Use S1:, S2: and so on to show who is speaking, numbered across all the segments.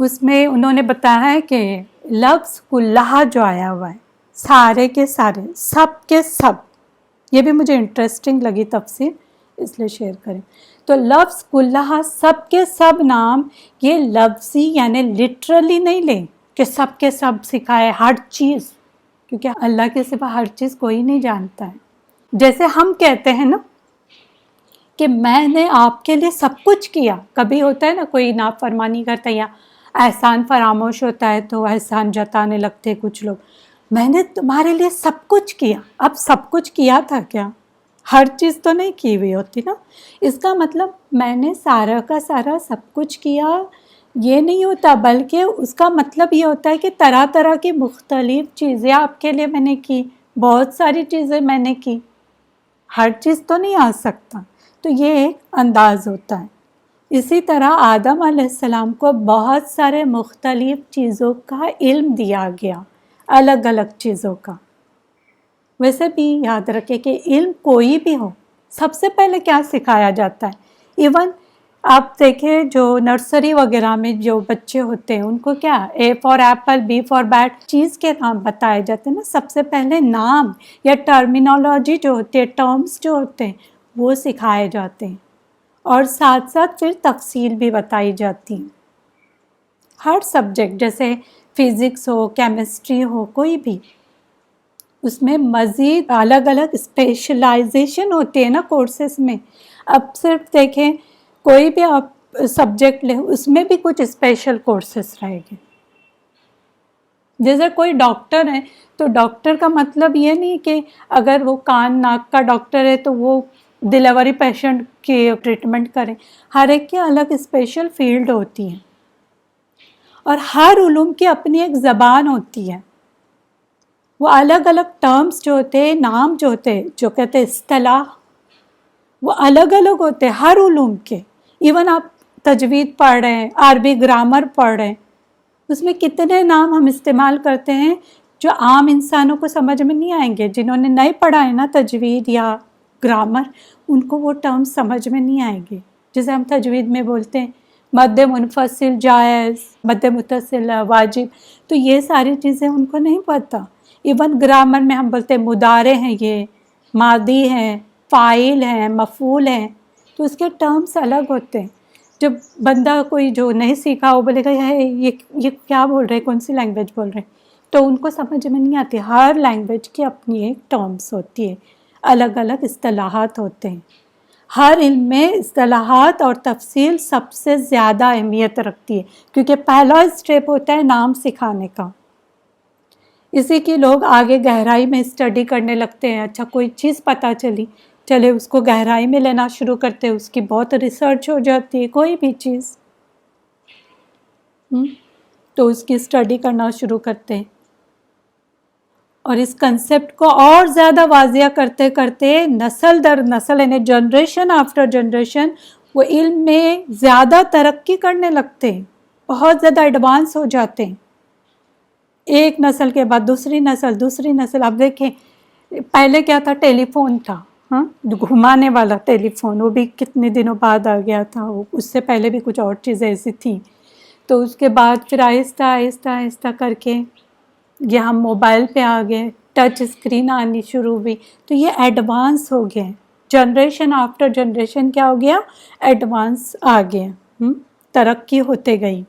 S1: اس میں انہوں نے بتایا ہے کہ لفظ کلہا جو آیا ہوا ہے سارے کے سارے سب کے سب، یہ بھی مجھے انٹرسٹنگ لگی تفسیر اس لیے شیئر کریں. تو لفظ کلہا سب کے سب نام، یہ لفظی یعنی لٹرلی نہیں لیں کہ سب کے سب سکھائے ہر چیز، کیونکہ اللہ کے سوا ہر چیز کوئی نہیں جانتا ہے. جیسے ہم کہتے ہیں نا کہ میں نے آپ کے لیے سب کچھ کیا، کبھی ہوتا ہے نا کوئی نافرمانی کرتا ہے یا احسان فراموش ہوتا ہے تو احسان جتانے لگتے کچھ لوگ، میں نے تمہارے لیے سب کچھ کیا. اب سب کچھ کیا تھا کیا؟ ہر چیز تو نہیں کی ہوئی ہوتی نا. اس کا مطلب میں نے سارا کا سارا سب کچھ کیا یہ نہیں ہوتا، بلکہ اس کا مطلب یہ ہوتا ہے کہ طرح طرح کی مختلف چیزیں آپ کے لیے میں نے کی، بہت ساری چیزیں میں نے کی، ہر چیز تو نہیں آ سکتا. تو یہ ایک انداز ہوتا ہے. اسی طرح آدم علیہ السلام کو بہت سارے مختلف چیزوں کا علم دیا گیا، الگ الگ چیزوں کا. ویسے بھی یاد رکھے کہ علم کوئی بھی ہو، سب سے پہلے کیا سکھایا جاتا ہے؟ ایون آپ دیکھیں جو نرسری وغیرہ میں جو بچے ہوتے ہیں ان کو کیا A for apple, B for bat چیز کے نام بتائے جاتے ہیں نا. سب سے پہلے نام یا ٹرمینالوجی جو ہوتی ہے، ٹرمز جو ہوتے ہیں وہ سکھائے جاتے ہیں، اور ساتھ ساتھ پھر تفصیل بھی بتائی جاتی ہے. ہر سبجیکٹ جیسے فزکس ہو، کیمسٹری ہو، کوئی بھی، اس میں مزید الگ الگ اسپیشلائزیشن ہوتی ہے نا کورسز میں. اب صرف دیکھیں کوئی بھی آپ سبجیکٹ لیں اس میں بھی کچھ اسپیشل کورسز رہے گے. جیسے کوئی ڈاکٹر ہے تو ڈاکٹر کا مطلب یہ نہیں کہ اگر وہ کان ناک کا ڈاکٹر ہے تو وہ ڈلیوری پیشنٹ کی ٹریٹمنٹ کریں. ہر ایک کی الگ اسپیشل فیلڈ ہوتی ہے، اور ہر علوم کی اپنی ایک زبان ہوتی ہے. وہ الگ الگ ٹرمز جو ہوتے ہیں، نام جو ہوتے ہیں، جو کہتے ہیں اصطلاح، وہ الگ الگ ہوتے ہیں ہر علوم کے. ایون آپ تجوید پڑھ رہے ہیں، عربی گرامر پڑھ رہے ہیں، اس میں کتنے نام ہم استعمال کرتے ہیں جو عام انسانوں کو سمجھ میں نہیں آئیں گے. جنہوں نے نہیں پڑھا ہے نا تجوید یا گرامر، ان کو وہ ٹرم سمجھ میں نہیں آئیں گے. جیسے ہم تجوید میں بولتے ہیں مد منفصل جائز، مد متصل واجب، تو یہ ساری چیزیں ان کو نہیں پتہ. ایون گرامر میں ہم بولتے ہیں مضارع ہیں، یہ ماضی ہیں، فاعل ہیں، مفعول ہیں، تو اس کے ٹرمز الگ ہوتے ہیں. جب بندہ کوئی جو نہیں سیکھا وہ بولے گا یہ کیا بول رہے ہیں، کون سی لینگویج بول رہے ہیں، تو ان کو سمجھ میں نہیں آتی. ہر لینگویج کی اپنی ایک ٹرمز ہوتی ہے، الگ الگ اصطلاحات ہوتے ہیں. ہر علم میں اصطلاحات اور تفصیل سب سے زیادہ اہمیت رکھتی ہے، کیونکہ پہلا اسٹیپ ہوتا ہے نام سکھانے کا. اسی کی لوگ آگے گہرائی میں اسٹڈی کرنے لگتے ہیں. اچھا کوئی چیز پتہ چلے اس کو گہرائی میں لینا شروع کرتے ہیں، اس کی بہت ریسرچ ہو جاتی ہے. کوئی بھی چیز تو اس کی اسٹڈی کرنا شروع کرتے ہیں، اور اس کنسیپٹ کو اور زیادہ واضح کرتے کرتے نسل در نسل یعنی جنریشن آفٹر جنریشن وہ علم میں زیادہ ترقی کرنے لگتے ہیں، بہت زیادہ ایڈوانس ہو جاتے ہیں. ایک نسل کے بعد دوسری نسل. اب دیکھیں پہلے کیا تھا، ٹیلی فون تھا، گھمانے والا ٹیلی فون، وہ بھی کتنے دنوں بعد آ گیا تھا. اس سے پہلے بھی کچھ اور چیزیں ایسی تھیں. تو اس کے بعد پھر آہستہ آہستہ آہستہ کر کے یہ ہم موبائل پہ آ گئے، ٹچ اسکرین آنی شروع ہوئی. تو یہ ایڈوانس ہو گئے، جنریشن آفٹر جنریشن کیا ہو گیا، ایڈوانس آ گیا، ترقی ہوتے گئی.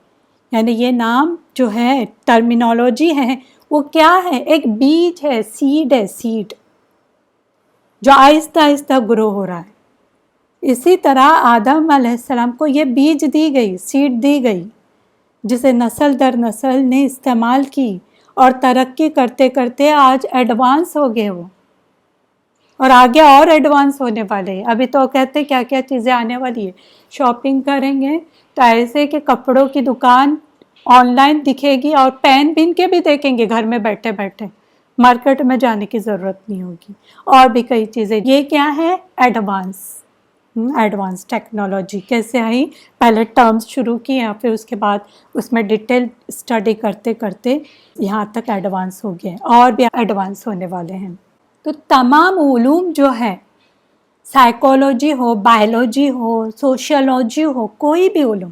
S1: یعنی یہ نام جو ہے ٹرمینالوجی ہے وہ کیا ہے، ایک بیج ہے، سیڈ ہے، سیڈ جو آہستہ آہستہ گرو ہو رہا ہے. اسی طرح آدم علیہ السلام کو یہ بیج دی گئی، سیڈ دی گئی، جسے نسل در نسل نے استعمال کی اور ترقی کرتے کرتے آج ایڈوانس ہو گئے وہ، اور آگے اور ایڈوانس ہونے والے ہیں. ابھی تو کہتے کیا کیا چیزیں آنے والی ہے. شاپنگ کریں گے تو ایسے کہ کپڑوں کی دکان آن لائن دکھے گی اور پہن بن کے بھی دیکھیں گے گھر میں بیٹھے بیٹھے، مارکیٹ میں جانے کی ضرورت نہیں ہوگی. اور بھی کئی چیزیں. یہ کیا ہے، ایڈوانس ٹیکنالوجی. کیسے آئی، پہلے ٹرمز شروع کیا، پھر اس کے بعد اس میں ڈیٹیل اسٹڈی کرتے کرتے یہاں تک ایڈوانس ہو گئے، اور بھی ایڈوانس ہونے والے ہیں. تو تمام علوم جو ہے، سائیکولوجی ہو، بائیولوجی ہو، سوشیولوجی ہو، کوئی بھی علوم،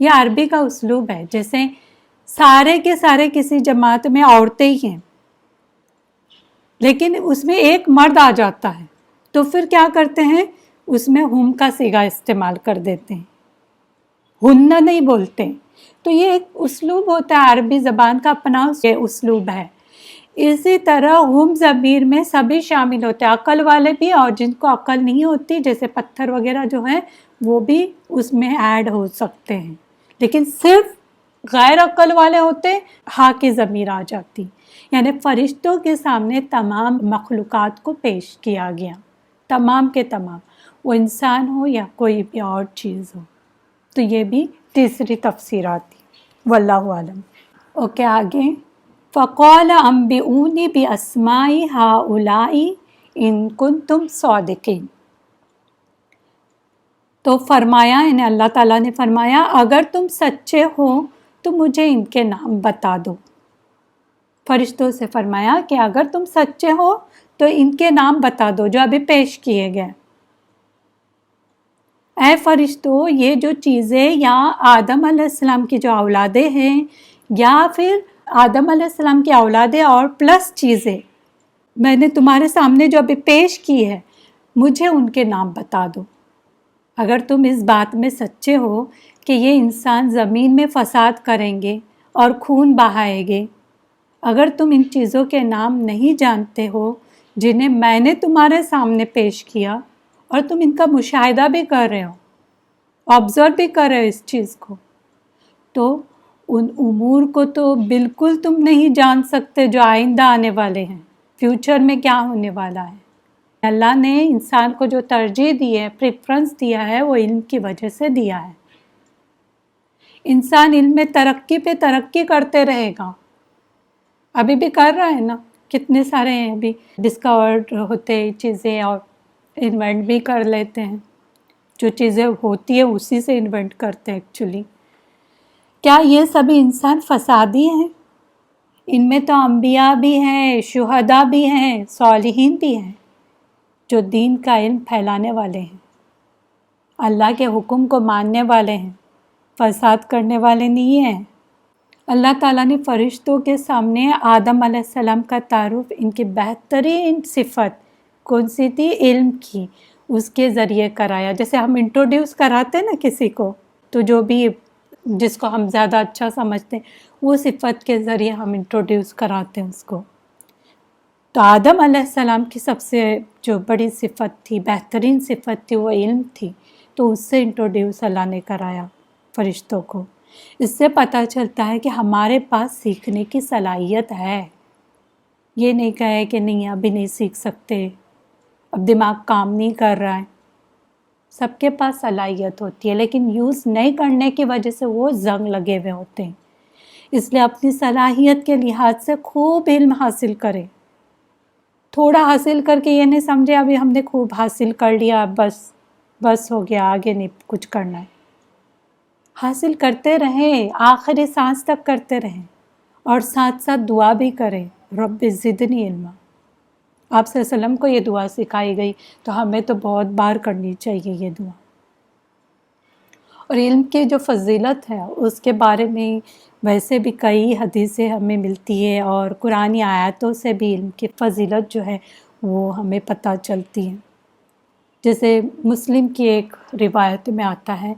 S1: یہ عربی کا اسلوب ہے. جیسے سارے کے سارے کسی جماعت میں عورتیں ہی ہیں لیکن اس میں ایک مرد آ جاتا ہے تو پھر کیا کرتے ہیں, اس میں ہم کا صیغہ استعمال کر دیتے ہیں, ہن نہیں بولتے. تو یہ ایک اسلوب ہوتا ہے, عربی زبان کا اپنا یہ اسلوب ہے. اسی طرح ہم ضمیر میں سبھی شامل ہوتے ہیں, عقل والے بھی اور جن کو عقل نہیں ہوتی جیسے پتھر وغیرہ جو ہیں وہ بھی اس میں ایڈ ہو سکتے ہیں. لیکن صرف غیر عقل والے ہوتے ہاں کی ضمیر آ جاتی. یعنی فرشتوں کے سامنے تمام مخلوقات کو پیش کیا گیا, تمام کے تمام, وہ انسان ہو یا کوئی بھی اور چیز ہو. تو یہ بھی تیسری تفسیر آتی. واللہ عالم. اوکے آگے. فقال انبئونی باسماء ہؤلاء ان کنتم صادقین. تو فرمایا, یعنی اللہ تعالیٰ نے فرمایا اگر تم سچے ہو تو مجھے ان کے نام بتا دو. فرشتوں سے فرمایا کہ اگر تم سچے ہو تو ان کے نام بتا دو جو ابھی پیش کیے گئے. اے فرشتوں, یہ جو چیزیں یا آدم علیہ السلام کی جو اولادیں ہیں یا پھر آدم علیہ السلام کی اولادیں اور پلس چیزیں میں نے تمہارے سامنے جو ابھی پیش کی ہے, مجھے ان کے نام بتا دو. اگر تم اس بات میں سچے ہو کہ یہ انسان زمین میں فساد کریں گے اور خون بہائیں گے, اگر تم ان چیزوں کے نام نہیں جانتے ہو جنہیں میں نے تمہارے سامنے پیش کیا اور تم ان کا مشاہدہ بھی کر رہے ہو, آبزرو بھی کر رہے ہو اس چیز کو, تو ان امور کو تو بالکل تم نہیں جان سکتے جو آئندہ آنے والے ہیں, فیوچر میں کیا ہونے والا ہے. اللہ نے انسان کو جو ترجیح دی ہے, پریفرنس دیا ہے, وہ علم کی وجہ سے دیا ہے. انسان علم میں ترقی پہ ترقی کرتے رہے گا, ابھی بھی کر رہا ہے نا, کتنے سارے ہیں ابھی ڈسکورڈ ہوتے چیزیں اور انوینٹ بھی کر لیتے ہیں. جو چیزیں ہوتی ہیں اسی سے انوینٹ کرتے ہیں ایکچولی. کیا یہ سبھی انسان فسادی ہیں؟ ان میں تو انبیاء بھی ہیں, شہداء بھی ہیں, صالحین بھی ہیں جو دین کا علم پھیلانے والے ہیں, اللہ کے حکم کو ماننے والے ہیں, فساد کرنے والے نہیں ہیں. اللہ تعالیٰ نے فرشتوں کے سامنے آدم علیہ السلام کا تعارف ان کی بہترین صفت کون سی تھی, علم کی, اس کے ذریعے کرایا. جیسے ہم انٹروڈیوس کراتے ہیں نا کسی کو, تو جو بھی جس کو ہم زیادہ اچھا سمجھتے ہیں وہ صفت کے ذریعے ہم انٹروڈیوس کراتے ہیں اس کو. تو آدم علیہ السلام کی سب سے جو بڑی صفت تھی, بہترین صفت تھی, وہ علم تھی. تو اس سے انٹروڈیوس اللہ نے کرایا فرشتوں کو. اس سے پتہ چلتا ہے کہ ہمارے پاس سیکھنے کی صلاحیت ہے. یہ نہیں کہے کہ نہیں ابھی نہیں سیکھ سکتے, اب دماغ کام نہیں کر رہا ہے. سب کے پاس صلاحیت ہوتی ہے لیکن یوز نہیں کرنے کی وجہ سے وہ زنگ لگے ہوئے ہوتے ہیں. اس لیے اپنی صلاحیت کے لحاظ سے خوب علم حاصل کریں. تھوڑا حاصل کر کے یہ نہیں سمجھے ابھی ہم نے خوب حاصل کر لیا بس ہو گیا, آگے نہیں کچھ کرنا ہے. حاصل کرتے رہیں, آخری سانس تک کرتے رہیں, اور ساتھ ساتھ دعا بھی کریں, رب زدنی علما. آپ صلی اللہ علیہ وسلم کو یہ دعا سکھائی گئی تو ہمیں تو بہت بار کرنی چاہیے یہ دعا. اور علم کی جو فضیلت ہے اس کے بارے میں ویسے بھی کئی حدیثیں ہمیں ملتی ہے, اور قرآنی آیاتوں سے بھی علم کی فضیلت جو ہے وہ ہمیں پتہ چلتی ہے. جیسے مسلم کی ایک روایت میں آتا ہے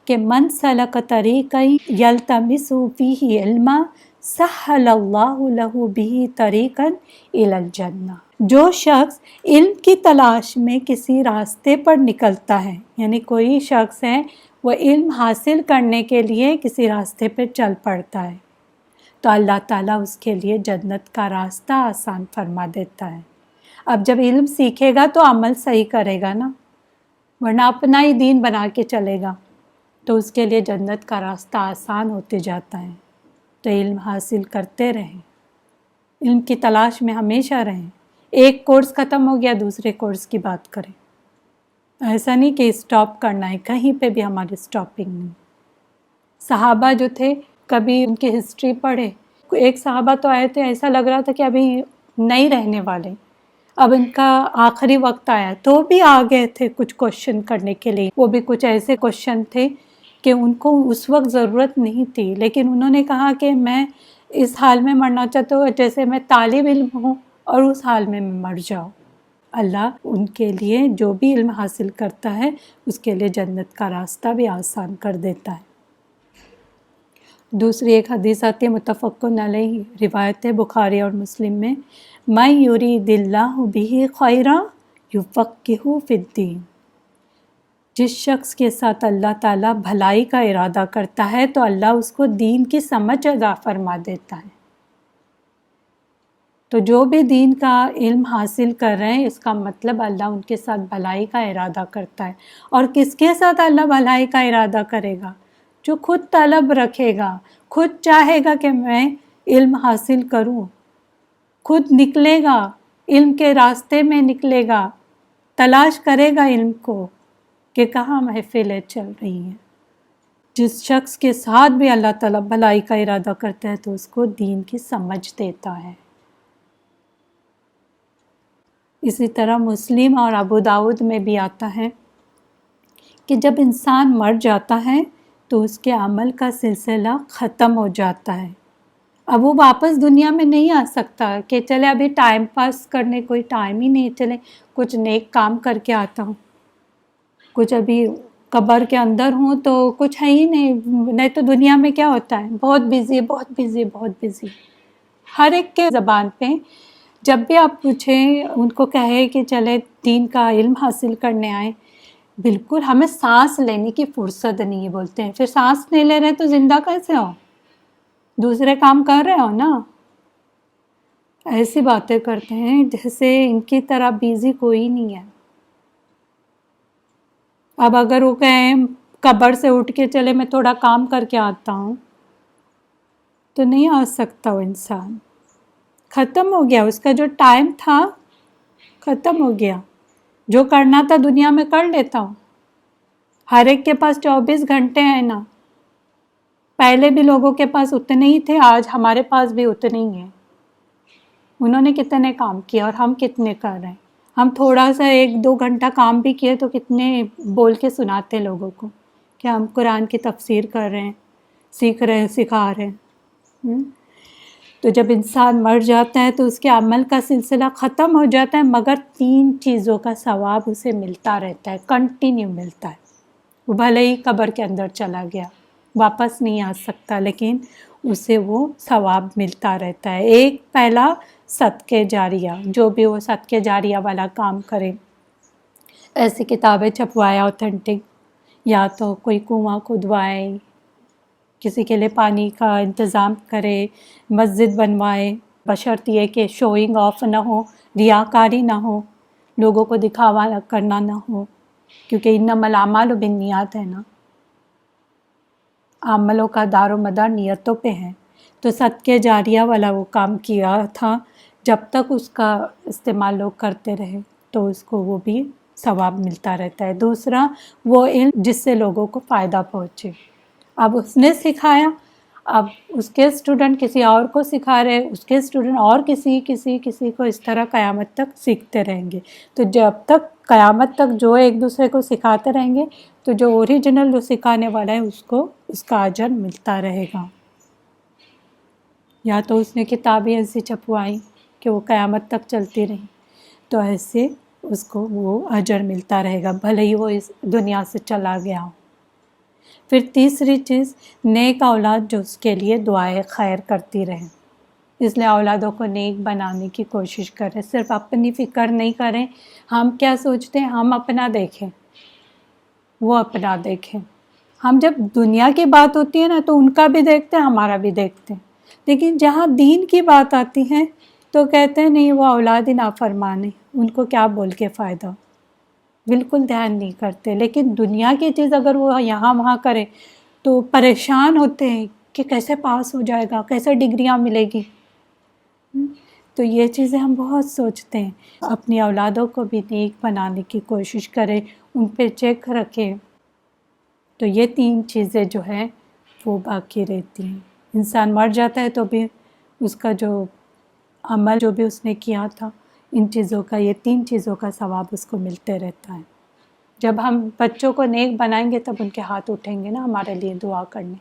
S1: کہ من سلک طریقا یلتمس فیہ علما سہل اللہ لہ بہ طریقا الی الجنہ. جو شخص علم کی تلاش میں کسی راستے پر نکلتا ہے, یعنی کوئی شخص ہے وہ علم حاصل کرنے کے لیے کسی راستے پہ چل پڑتا ہے, تو اللہ تعالیٰ اس کے لیے جنت کا راستہ آسان فرما دیتا ہے. اب جب علم سیکھے گا تو عمل صحیح کرے گا نا, ورنہ اپنا ہی دین بنا کے چلے گا تو اس کے لیے جنت کا راستہ آسان ہوتے جاتا ہے. تو علم حاصل کرتے رہیں, علم کی تلاش میں ہمیشہ رہیں. ایک کورس ختم ہو گیا دوسرے کورس کی بات کریں, ایسا نہیں کہ اسٹاپ کرنا ہے, کہیں پہ بھی ہماری اسٹاپنگ نہیں. صحابہ جو تھے کبھی ان کی ہسٹری پڑھے, ایک صحابہ تو آئے تھے ایسا لگ رہا تھا کہ ابھی نہیں رہنے والے, اب ان کا آخری وقت آیا تو بھی آ گئے تھے کچھ کوشچن کرنے کے لیے. وہ بھی کچھ ایسے کوشچن تھے کہ ان کو اس وقت ضرورت نہیں تھی، لیکن انہوں نے کہا کہ میں اس حال میں مرنا چاہتا ہوں جیسے میں طالب علم ہوں اور اس حال میں مر جاؤں۔ اللہ ان کے لیے جو بھی علم حاصل کرتا ہے اس کے لیے جنت کا راستہ بھی آسان کر دیتا ہے۔ دوسری ایک حدیث آتی ہے متفق علیہ، روایت ہے بخاری اور مسلم میں، مَن یرید اللہ بہ خیرا یفقہہ فی الدین، جس شخص کے ساتھ اللہ تعالیٰ بھلائی کا ارادہ کرتا ہے تو اللہ اس کو دین کی سمجھ عطا فرما دیتا ہے۔ تو جو بھی دین کا علم حاصل کر رہے ہیں اس کا مطلب اللہ ان کے ساتھ بھلائی کا ارادہ کرتا ہے۔ اور کس کے ساتھ اللہ بھلائی کا ارادہ کرے گا؟ جو خود طلب رکھے گا، خود چاہے گا کہ میں علم حاصل کروں، خود نکلے گا، علم کے راستے میں نکلے گا، تلاش کرے گا علم کو کہ کہاں محفلیں چل رہی ہیں۔ جس شخص کے ساتھ بھی اللہ تعالیٰ بھلائی کا ارادہ کرتا ہے تو اس کو دین کی سمجھ دیتا ہے۔ اسی طرح مسلم اور ابو داؤد میں بھی آتا ہے کہ جب انسان مر جاتا ہے تو اس کے عمل کا سلسلہ ختم ہو جاتا ہے۔ اب وہ واپس دنیا میں نہیں آ سکتا کہ چلے ابھی ٹائم پاس کرنے کوئی ٹائم ہی نہیں، چلے کچھ نیک کام کر کے آتا ہوں، کچھ ابھی قبر کے اندر ہوں تو کچھ ہے ہی نہیں تو دنیا میں کیا ہوتا ہے، بہت بزی بہت بزی بہت بزی۔ ہر ایک کے زبان پہ جب بھی آپ پوچھیں ان کو کہے کہ چلے دین کا علم حاصل کرنے آئیں، بالکل ہمیں سانس لینے کی فرصت نہیں ہے بولتے ہیں۔ پھر سانس نہیں لے رہے تو زندہ کیسے ہو؟ دوسرے کام کر رہے ہو نا۔ ایسی باتیں کرتے ہیں جیسے ان کی طرح بیزی کوئی نہیں ہے۔ اب اگر وہ کہیں قبر سے اٹھ کے چلے میں تھوڑا کام کر کے آتا ہوں تو نہیں آ سکتا وہ انسان، ختم ہو گیا، اس کا جو ٹائم تھا ختم ہو گیا۔ جو کرنا تھا دنیا میں کر لیتا ہوں۔ ہر ایک کے پاس 24 گھنٹے ہیں نا، پہلے بھی لوگوں کے پاس اتنے ہی تھے، آج ہمارے پاس بھی اتنے ہی ہیں۔ انہوں نے کتنے کام کیا اور ہم کتنے کر رہے ہیں؟ ہم تھوڑا سا 1-2 گھنٹہ کام بھی کیے تو کتنے بول کے سناتے لوگوں کو کہ ہم قرآن کی تفسیر کر رہے ہیں، سیکھ رہے ہیں، سکھا رہے ہیں۔ تو جب انسان مر جاتا ہے تو اس کے عمل کا سلسلہ ختم ہو جاتا ہے، مگر 3 چیزوں کا ثواب اسے ملتا رہتا ہے، کنٹینیو ملتا ہے۔ وہ بھلے ہی قبر کے اندر چلا گیا، واپس نہیں آ سکتا، لیکن اسے وہ ثواب ملتا رہتا ہے۔ ایک پہلا صدقے جاریہ، جو بھی وہ صدقے جاریہ والا کام کرے، ایسی کتابیں چھپوائے اوتھینٹک، یا تو کوئی کنواں کھدوائے، کسی کے لیے پانی کا انتظام کرے، مسجد بنوائے، بشرط یہ کہ شوئنگ آف نہ ہو، ریاکاری نہ ہو، لوگوں کو دکھاوا کرنا نہ ہو، کیونکہ انما الاعمال بالنیات ہے نا، عملوں کا دار و مدار نیتوں پہ ہے۔ تو صدقے جاریہ والا وہ کام کیا تھا، جب تک اس کا استعمال لوگ کرتے رہے تو اس کو وہ بھی ثواب ملتا رہتا ہے۔ دوسرا وہ علم جس سے لوگوں کو فائدہ پہنچے، اب اس نے سکھایا، اب اس کے اسٹوڈنٹ کسی اور کو سکھا رہے، اس کے اسٹوڈنٹ اور کسی کو، اس طرح قیامت تک سیکھتے رہیں گے۔ تو جب تک قیامت تک جو ایک دوسرے کو سکھاتے رہیں گے تو جو اوریجنل جو سکھانے والا ہے اس کو اس کا اجر ملتا رہے گا۔ یا تو اس نے کتابیں ایسی چھپوائی کہ وہ قیامت تک چلتی رہیں تو ایسے اس کو وہ اجر ملتا رہے گا، بھلے ہی وہ اس دنیا سے چلا گیا ہو۔ پھر تیسری چیز، نیک اولاد جو اس کے لیے دعائے خیر کرتی رہے، اس لیے اولادوں کو نیک بنانے کی کوشش کریں، صرف اپنی فکر نہیں کریں۔ ہم کیا سوچتے ہیں؟ ہم اپنا دیکھیں، وہ اپنا دیکھیں۔ ہم جب دنیا کی بات ہوتی ہے نا تو ان کا بھی دیکھتے ہیں، ہمارا بھی دیکھتے ہیں، لیکن جہاں دین کی بات آتی ہے تو کہتے ہیں نہیں وہ اولاد ہی نافرمان ہے، ان کو کیا بول کے فائدہ، بالکل دھیان نہیں کرتے۔ لیکن دنیا کی چیز اگر وہ یہاں وہاں کرے تو پریشان ہوتے ہیں کہ کیسے پاس ہو جائے گا، کیسے ڈگریاں ملے گی۔ تو یہ چیزیں ہم بہت سوچتے ہیں۔ اپنی اولادوں کو بھی نیک بنانے کی کوشش کریں، ان پہ چیک رکھیں، تو یہ 3 چیزیں جو ہیں وہ باقی رہتی ہیں۔ انسان مر جاتا ہے تو بھی اس کا جو عمل جو بھی اس نے کیا تھا، ان چیزوں کا، یہ 3 چیزوں کا ثواب اس کو ملتے رہتا ہے۔ جب ہم بچوں کو نیک بنائیں گے تب ان کے ہاتھ اٹھیں گے نا ہمارے لیے دعا کرنے.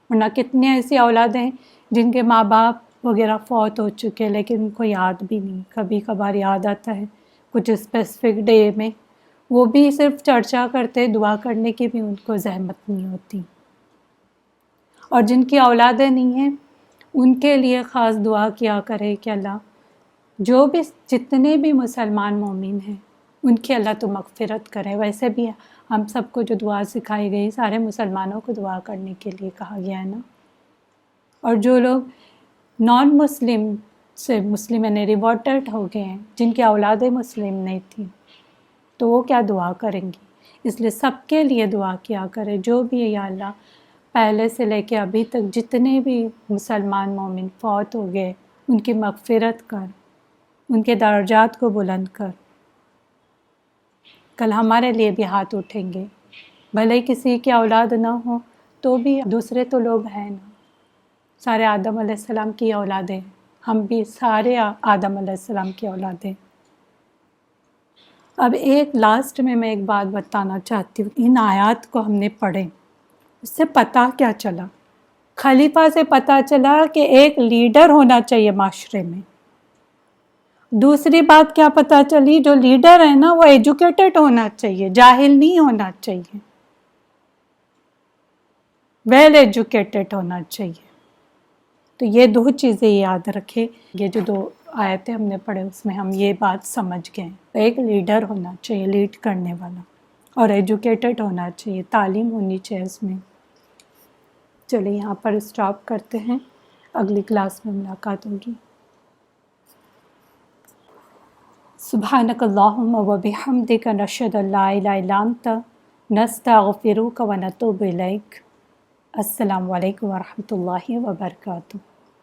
S1: ورنہ کتنے ایسی اولادیں ہیں جن کے ماں باپ وغیرہ فوت ہو چکے لیکن ان کو یاد بھی نہیں. کبھی کبھار یاد آتا ہے کچھ اسپیسیفک ڈے میں، وہ بھی صرف چرچا کرتے، دعا کرنے کی بھی ان کو زحمت نہیں ہوتی. اور جن کی اولادیں نہیں ہیں ان کے لیے خاص دعا کیا کرے کہ اللہ جو بھی جتنے بھی مسلمان مومن ہیں ان کی اللہ تو مغفرت کرے. ویسے بھی ہم سب کو جو دعا سکھائی گئی سارے مسلمانوں کو دعا کرنے کے لیے کہا گیا ہے نا. اور جو لوگ نان مسلم سے مسلم یعنی ریورٹڈ ہو گئے ہیں، جن کی اولادیں مسلم نہیں تھیں، تو وہ کیا دعا کریں گی؟ اس لیے سب کے لیے دعا کیا کرے جو بھی ہے. یا اللہ پہلے سے لے کے ابھی تک جتنے بھی مسلمان مومن فوت ہو گئے ان کی مغفرت کر، ان کے درجات کو بلند کر. کل ہمارے لیے بھی ہاتھ اٹھیں گے، بھلے کسی کی اولاد نہ ہو تو بھی دوسرے تو لوگ ہیں نا. سارے آدم علیہ السلام کی اولادیں، ہم بھی سارے آدم علیہ السلام کی اولادیں. اب ایک لاسٹ میں ایک بات بتانا چاہتی ہوں. ان آیات کو ہم نے پڑھے، اس سے پتہ کیا چلا؟ خلیفہ سے پتہ چلا کہ ایک لیڈر ہونا چاہیے معاشرے میں. دوسری بات کیا پتہ چلی؟ جو لیڈر ہے نا وہ ایجوکیٹڈ ہونا چاہیے، جاہل نہیں ہونا چاہیے، ویل ایجوکیٹڈ ہونا چاہیے. تو یہ دو چیزیں یاد رکھے. یہ جو دو آیتیں ہم نے پڑھے اس میں ہم یہ بات سمجھ گئے. ایک لیڈر ہونا چاہیے، لیڈ کرنے والا، اور ایجوکیٹڈ ہونا چاہیے، تعلیم ہونی چاہیے اس میں. چلیے یہاں پر اسٹاپ کرتے ہیں، اگلی کلاس میں ملاقات ہوگی. سبحانک اللہم و بحمدک نشہد ان لا الہ الا انت نستغفرک و نتوب الیک. السلام علیکم ورحمۃ اللہ وبرکاتہ.